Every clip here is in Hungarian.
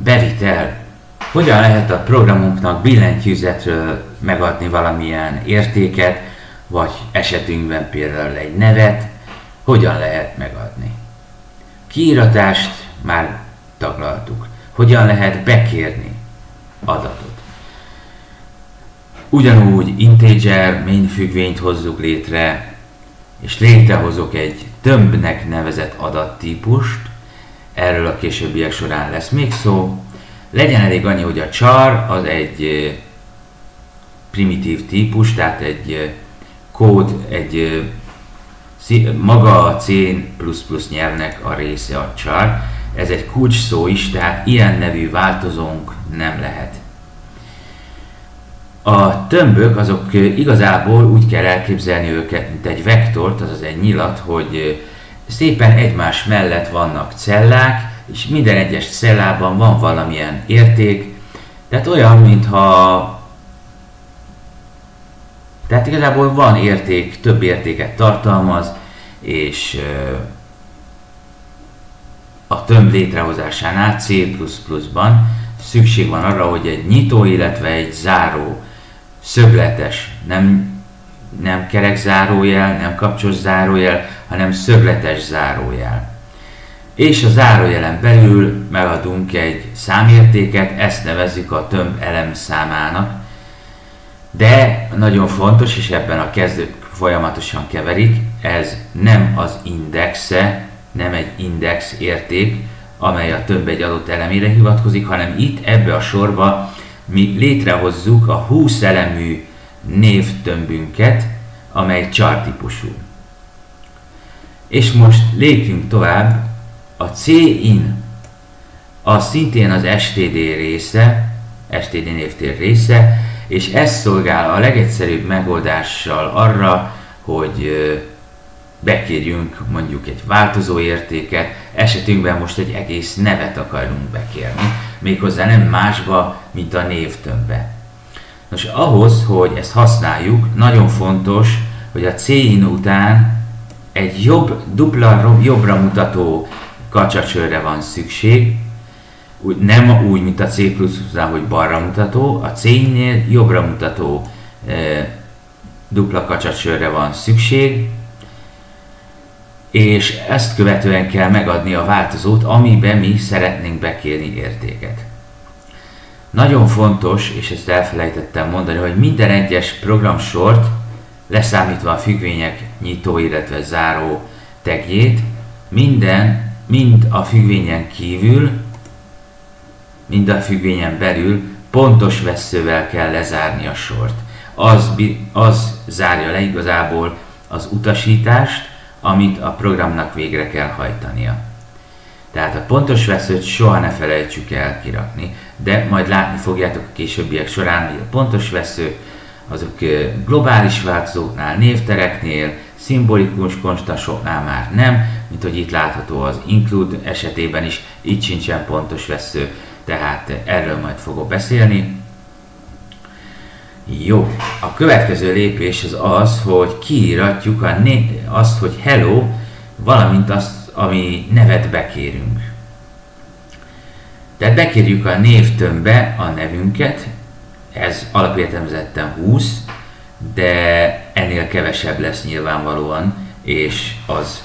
Bevitel. Hogyan lehet a programunknak billentyűzetről megadni valamilyen értéket, vagy esetünkben például egy nevet, hogyan lehet megadni? Kiíratást már taglaltuk. Hogyan lehet bekérni adatot? Ugyanúgy integer main függvényt hozzuk létre, és létrehozok egy tömbnek nevezett adattípust, erről a későbbiek során lesz még szó. Legyen elég annyi, hogy a char az egy primitív típus, tehát egy kód, maga a C++ nyelvnek a része a char. Ez egy kulcs szó is, tehát ilyen nevű változónk nem lehet. A tömbök azok igazából úgy kell elképzelni őket, mint egy vektort, azaz egy nyilat, hogy szépen egymás mellett vannak cellák, és minden egyes cellában van valamilyen érték, tehát olyan, mintha... Tehát igazából van érték, több értéket tartalmaz, és a tömb létrehozásánál C++-ban szükség van arra, hogy egy nyitó, illetve egy záró, szögletes, nem kerek zárójel, nem kapcsos zárójel, hanem szögletes zárójel. És a zárójelen belül megadunk egy számértéket, ezt nevezzük a tömb elemszámának. De nagyon fontos, és ebben a kezdők folyamatosan keverik, ez nem az indexe, nem egy index érték, amely a tömb egy adott elemére hivatkozik, hanem itt ebbe a sorba mi létrehozzuk a 20 elemű névtömbünket, amely char típusú. És most lépjünk tovább, a cin az szintén az std része, std névtér része, és ez szolgál a legegyszerűbb megoldással arra, hogy bekérjünk mondjuk egy változó értéket, esetünkben most egy egész nevet akarunk bekérni, méghozzá nem másba, mint a névtömbbe. Nos, ahhoz, hogy ezt használjuk, nagyon fontos, hogy a cin után egy dupla jobbra mutató kacsacsőrre van szükség, nem úgy, mint a C++-nál, hogy balra mutató, a C-nél jobbra mutató dupla kacsacsőrre van szükség, és ezt követően kell megadni a változót, amiben mi szeretnénk bekérni értéket. Nagyon fontos, és ezt elfelejtettem mondani, hogy minden egyes programsort, leszámítva a függvények nyitó, illetve záró tagjét, mind a függvényen kívül, mind a függvényen belül pontos vesszővel kell lezárni a sort. Az zárja le igazából az utasítást, amit a programnak végre kell hajtania. Tehát a pontos vesszőt soha ne felejtsük el kirakni, de majd látni fogjátok a későbbiek során, hogy a pontos vesszők azok globális változóknál, névtereknél, szimbolikus konstansoknál már nem, mint hogy itt látható az include esetében is, itt sincsen pontos vessző, tehát erről majd fogok beszélni. Jó, a következő lépés az, hogy kiíratjuk azt, hogy hello, valamint azt, ami nevet bekérünk. Tehát bekérjük a névtömbbe a nevünket, ez alapértelmezetten 20, de ennél kevesebb lesz nyilvánvalóan, és az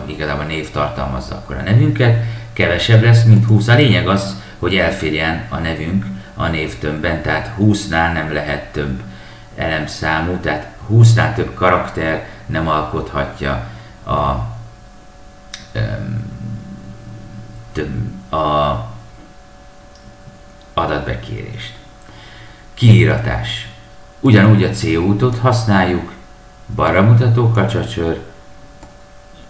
igazából név tartalmazza akkor a nevünket, kevesebb lesz, mint 20. A lényeg az, hogy elférjen a nevünk a névtömbben, tehát 20-nál nem lehet több elemszámú, tehát 20-nál több karakter nem alkothatja a adatbekérést. Kiíratás. Ugyanúgy a C útot használjuk, balra mutató kacsacsőr,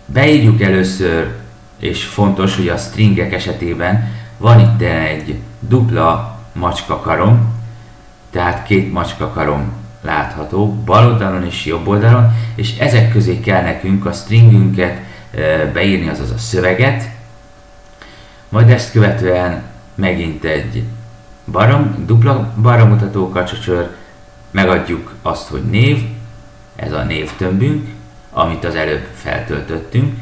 beírjuk először, és fontos, hogy a stringek esetében van itt egy dupla macskakarom, tehát két macskakarom látható, bal oldalon és jobb oldalon, és ezek közé kell nekünk a stringünket beírni, azaz a szöveget, majd ezt követően megint egy dupla balra mutató kacsacsőr, megadjuk azt, hogy név, ez a névtömbünk, amit az előbb feltöltöttünk,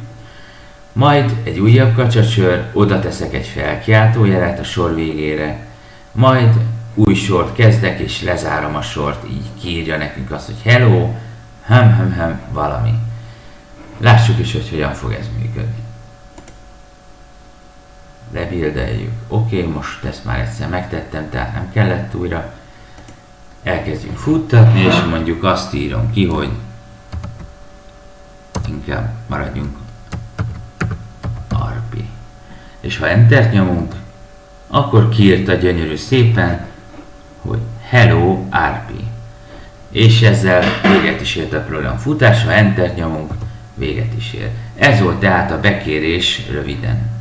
Majd egy újabb kacsacsőr, oda teszek egy felkiáltójelet a sor végére, majd új sort kezdek és lezárom a sort, így kiírja nekünk azt, hogy hello, valami. Lássuk is, hogy hogyan fog ez működni. Lebildeljük. Oké, most ezt már egyszer megtettem, tehát nem kellett újra. Elkezdjük futtatni, és mondjuk azt írom ki, hogy inkább maradjunk RP. És ha Enter nyomunk, akkor kiírta gyönyörű szépen, hogy Hello RP. És ezzel véget is ért a program futása, Enter nyomunk, véget is ér. Ez volt tehát a bekérés röviden.